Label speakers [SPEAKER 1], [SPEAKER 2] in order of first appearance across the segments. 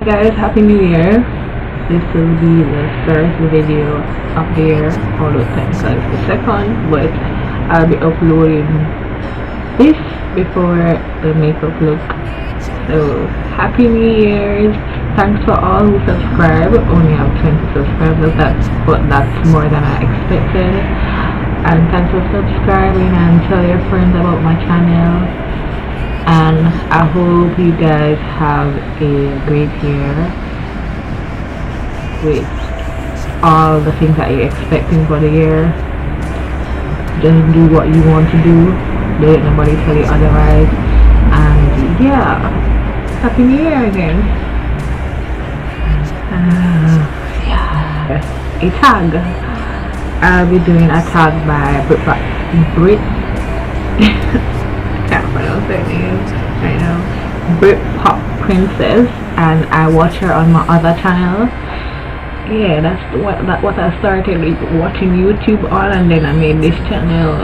[SPEAKER 1] Guys, happy new year. This will be the first video of the year, although technically it's the second, but I'll be uploading this before the makeup look. So happy new year's. Thanks for all who subscribe. Only have 20 subscribers, but that's more than I expected. And thanks for subscribing and tell your friends about my channel. And I hope you guys have a great year with all the things that you're expecting for the year. Just do what you want to do. Don't let nobody tell you otherwise. And yeah, happy new year again. Yeah, a tag. I'll be doing a tag by Brit. Can't pronounce her name right now. Britpop Princess, and I watch her on my other channel. Yeah, that's what I started watching YouTube on, and then I made this channel.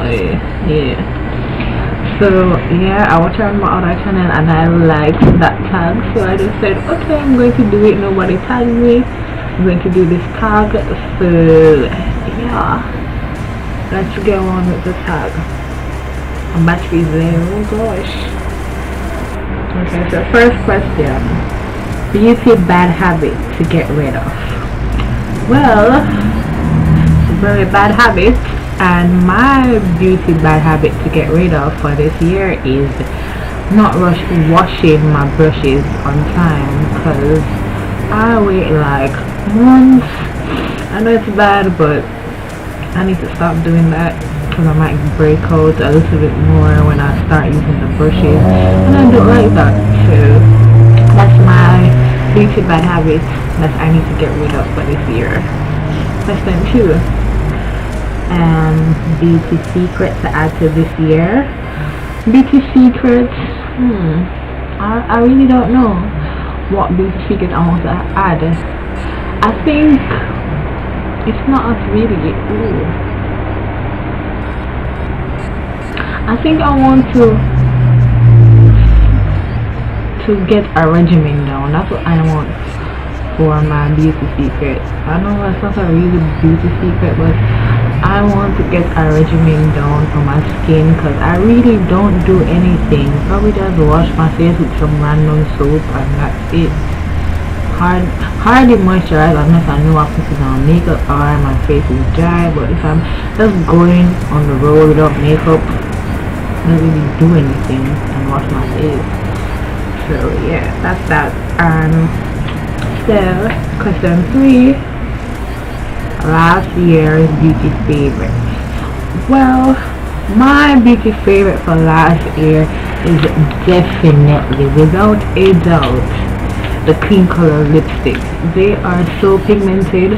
[SPEAKER 1] Yeah. So yeah, I watch her on my other channel, and I liked that tag, so I just said, okay, I'm going to do it. Nobody tagged me. I'm going to do this tag. So yeah, let's go on with the tag. My battery's there. Oh gosh. Okay, so first question: beauty bad habit to get rid of. Well, very bad habit, and my beauty bad habit to get rid of for this year is not washing my brushes on time, because I wait like months. I know it's bad, but I need to stop doing that, because I might break out a little bit more when I start using the brushes, and I don't like that. So that's my beauty bad habit that I need to get rid of for this year. Question 2: beauty secret to add to this year. Beauty secrets, I really don't know what beauty secret I want to add. I think it's not really. I think I want to get a regimen down. That's what I want for my beauty secret. I know that's not a really beauty secret, but I want to get a regimen down for my skin, because I really don't do anything. Probably just wash my face with some random soap, and that's it. Hardly moisturize unless I know I put on makeup or my face is dry. But if I'm just going on the road without makeup, I don't really do anything and wash my face. So yeah, that's that. So question 3: last year's beauty favorite. Well, my beauty favorite for last year is definitely, without a doubt, the cream color lipsticks. They are so pigmented,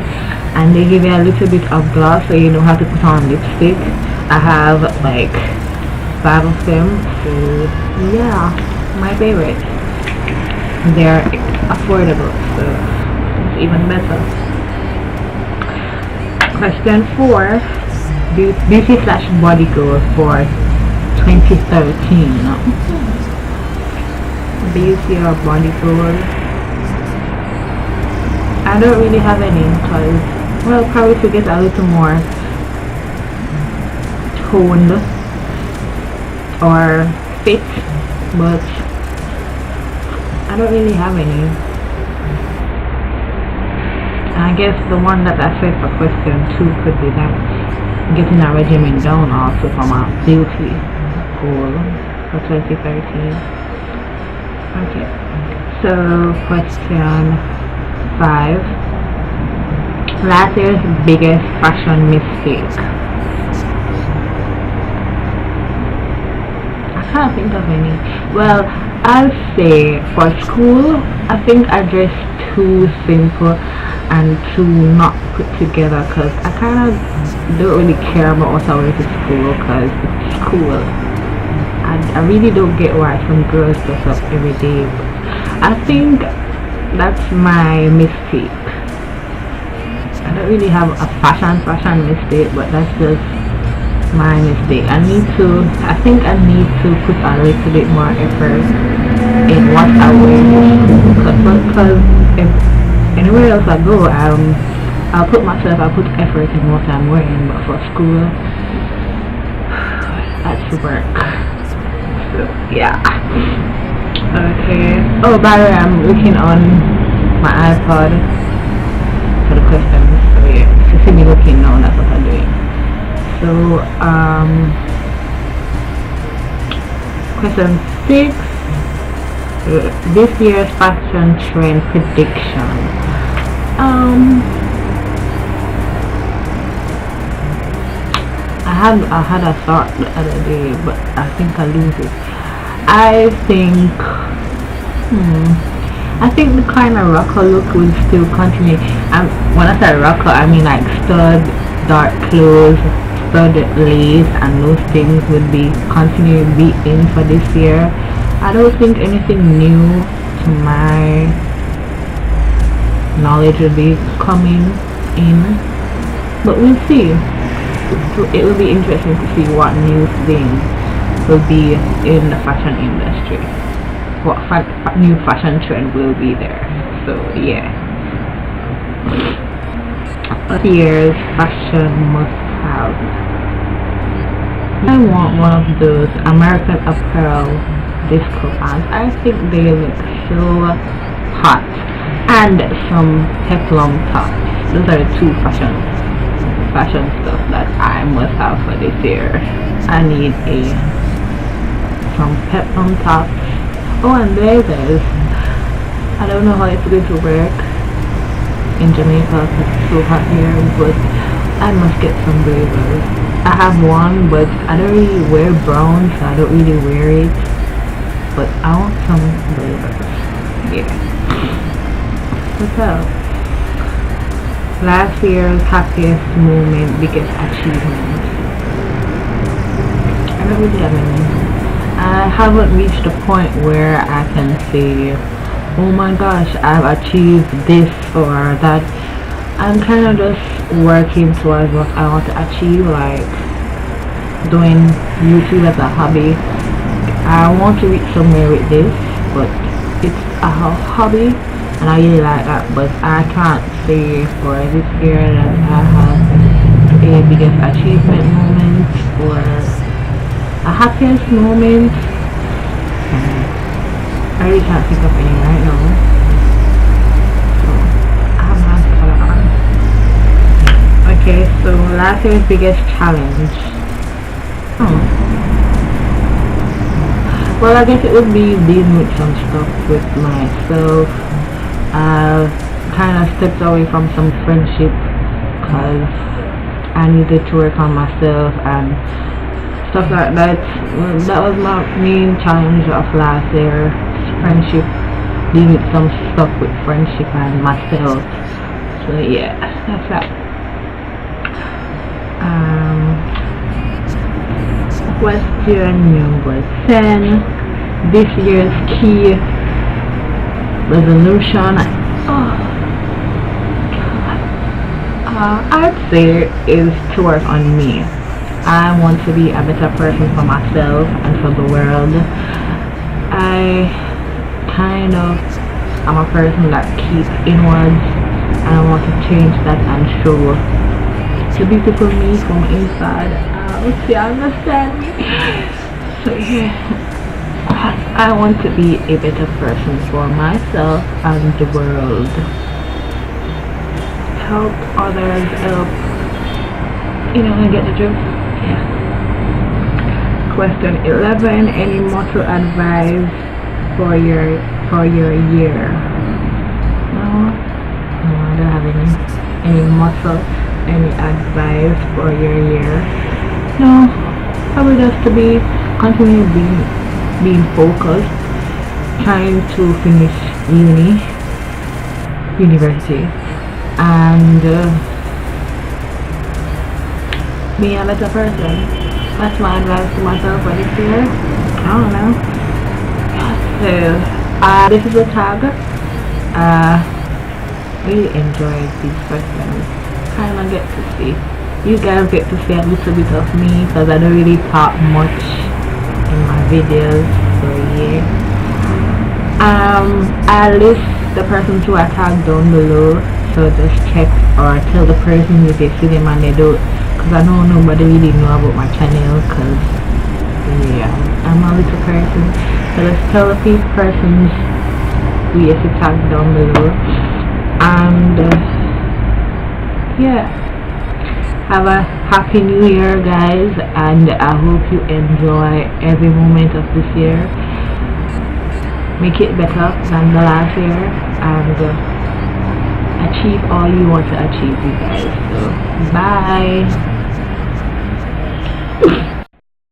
[SPEAKER 1] and they give you a little bit of gloss, so you don't have to put on lipstick. I have like 5 of them, so yeah, my favorite. They're affordable, so it's even better. Question 4: beauty / body goals for 2013. Beauty or body goals? I don't really have any, because, well, probably to get a little more toned or fit, but I don't really have any. I guess the one that I said for question 2 could be that getting a regimen down also for my beauty goal for 2013. Okay, so question 5: last year's biggest fashion mistake. I can't think of any. Well, I'll say for school, I think I dressed too simple and too not put together, because I kind of don't really care about what I wear to school, because it's school. I really don't get why some girls dress up every day. I think that's my mistake. I don't really have a fashion mistake, but that's just my mistake. I think I need to put a little bit more effort in what I wear. Because if anywhere else I go, I'll put effort in what I'm wearing, but for school, that's work. So yeah. Okay. Oh, by the way, I'm looking on my iPod for the questions. So yeah, if you see me looking now, that's what I'm doing. So question 6. This year's fashion trend prediction. I had a thought the other day, but I think I lose it. I think the kind of rocker look will still continue. When I say rocker, I mean like stud, dark clothes, stud lace, and those things would be continue to be in for this year. I don't think anything new to my knowledge will be coming in, but we'll see. So it will be interesting to see what new thing will be in the fashion industry, what new fashion trend will be there. So yeah, this year's fashion must have. I want one of those American Apparel disco pants. I think they look so hot, and some peplum tops. Those are the two fashion stuff that I must have for this year. I need some peplum tops. Oh, and blazers. I don't know how it's going to work in Jamaica because it's so hot here, but I must get some blazers. I have one, but I don't really wear brown, so I don't really wear it, but I want some blazers. Yeah. What's up? Last year's happiest moment, biggest achievement. I don't really have any. I haven't reached a point where I can say, oh my gosh, I've achieved this or that. I'm kind of just working towards what I want to achieve, like doing YouTube as a hobby. I want to reach somewhere with this, but it's a hobby, and I really like that, but I can't say for this year that I have a biggest achievement moment or a happiest moment. I really can't think of any right now, so I have my color on. Okay, so last year's biggest challenge. Well, I guess it would be dealing with some stuff with myself. I've kind of stepped away from some friendship because I needed to work on myself and stuff like that. That was my main challenge of last year, friendship, dealing with some stuff with friendship and myself. So yeah, that's that. Question number 10. This year's key resolution. I'd say is to work on me. I want to be a better person for myself and for the world. I'm a person that keeps inwards, and I want to change that and show the beautiful me from inside out. You understand me? So yeah, I want to be a better person for myself and the world. Help others, help, I get the drift. Yeah. Question 11. Any motto advice for your year? No, I don't have any motto, any advice for your year. No, probably just to continue being focused, trying to finish university, and being a better person. That's my advice to myself for this year. I don't know. So this is a tag. Really enjoyed these questions. Kind of get to see, you guys get to see a little bit of me, because I don't really talk much in my videos. So yeah, I list the persons who I tagged down below, so just check or tell the person if they see them and they don't, because I know nobody really know about my channel, because yeah, I'm a little person. So let's tell the persons who you see tagged down below. And yeah, have a happy new year, guys, and I hope you enjoy every moment of this year. Make it better than the last year, and achieve all you want to achieve, you guys. So bye.